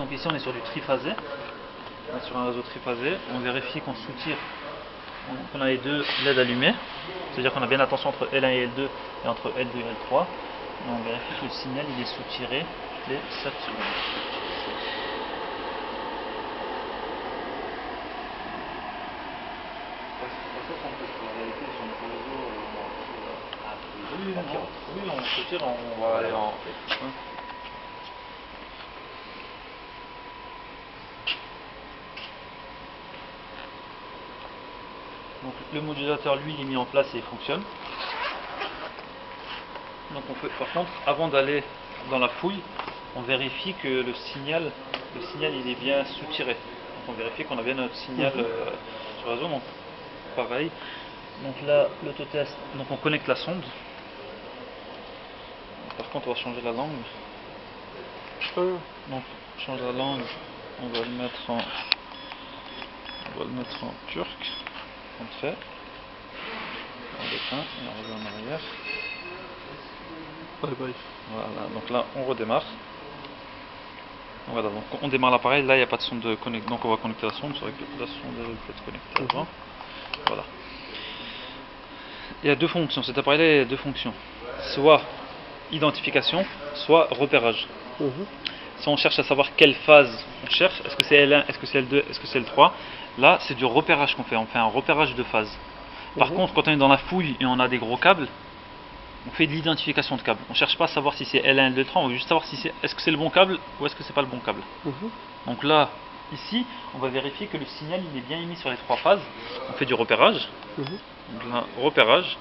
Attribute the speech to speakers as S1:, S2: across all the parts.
S1: Donc ici on est sur du triphasé, on est sur un réseau triphasé, on vérifie qu'on soutire, qu'on a les deux LED allumés, c'est-à-dire qu'on a bien attention entre L1 et L2 et entre L2 et L3, et on vérifie que le signal il est soutiré les 7 secondes. Oui, on soutire, on va aller en... Donc le modulateur lui il est mis en place et il fonctionne. Donc on peut, par contre, avant d'aller dans la fouille, on vérifie que le signal il est bien soutiré. Donc on vérifie qu'on a bien notre signal sur le réseau. Donc pareil. Donc là l'autotest, donc on connecte la sonde. Par contre on va changer la langue. Donc change la langue, on va le mettre en turc. Entrée. On déteint et on revient en arrière. Voilà, donc là on redémarre. Voilà, donc on démarre l'appareil, là il n'y a pas de sonde de connecter, donc on va connecter la sonde, c'est vrai que la sonde elle peut être connectée avant. Voilà. Il y a deux fonctions, cet appareil là il y a deux fonctions. Soit identification, soit repérage. Si on cherche à savoir quelle phase on cherche, est-ce que c'est L1, est-ce que c'est L2, est-ce que c'est L3, là c'est du repérage qu'on fait, on fait un repérage de phase. Par contre, quand on est dans la fouille et on a des gros câbles, on fait de l'identification de câbles. On ne cherche pas à savoir si c'est L1, L2, L3, on veut juste savoir si est-ce que c'est le bon câble ou est-ce que c'est pas le bon câble. Donc là, ici, on va vérifier que le signal il est bien émis sur les trois phases. On fait du repérage. Donc là, repérage.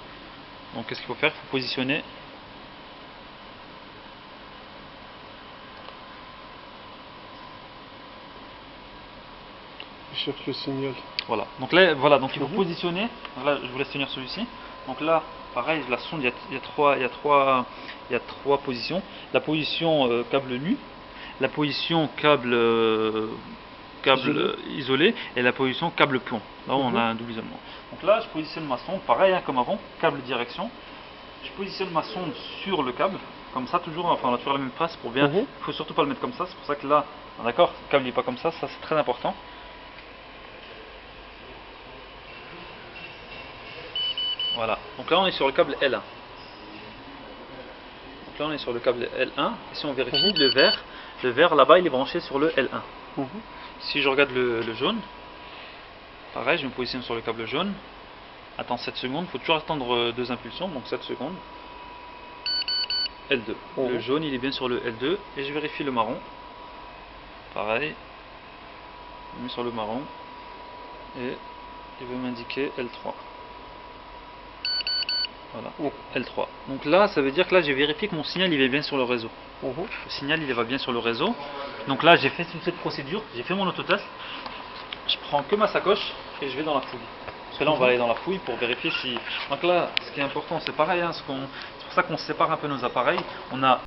S1: Donc qu'est-ce qu'il faut faire? Il faut positionner.
S2: Je cherche le signal.
S1: Voilà. Donc là, voilà. Donc il faut positionner. Donc là, je vous laisse tenir celui-ci. Donc là, pareil, la sonde, il y a trois positions. La position câble nu, la position câble isolé et la position câble plomb. Là où on a un double isolement. Donc là, je positionne ma sonde, pareil hein, comme avant, câble direction. Je positionne ma sonde sur le câble, comme ça toujours, enfin on a toujours la même face pour bien. Il ne faut surtout pas le mettre comme ça, c'est pour ça que là, d'accord, le câble n'est pas comme ça c'est très important. Voilà, donc là on est sur le câble L1. Donc là on est sur le câble L1, et si on vérifie le vert là-bas il est branché sur le L1. Si je regarde le jaune, pareil je me positionne sur le câble jaune, attends 7 secondes, il faut toujours attendre 2 impulsions, donc 7 secondes. L2. Le jaune il est bien sur le L2, et je vérifie le marron, pareil, je mets sur le marron, et il veut m'indiquer L3. Voilà, L3. Donc là, ça veut dire que là, j'ai vérifié que mon signal il est bien sur le réseau. Le signal il va bien sur le réseau. Donc là, j'ai fait toute cette procédure, j'ai fait mon autotest. Je prends que ma sacoche et je vais dans la fouille. Parce que là, on va aller dans la fouille pour vérifier si. Donc là, ce qui est important, c'est pareil. Hein, c'est pour ça qu'on sépare un peu nos appareils. On a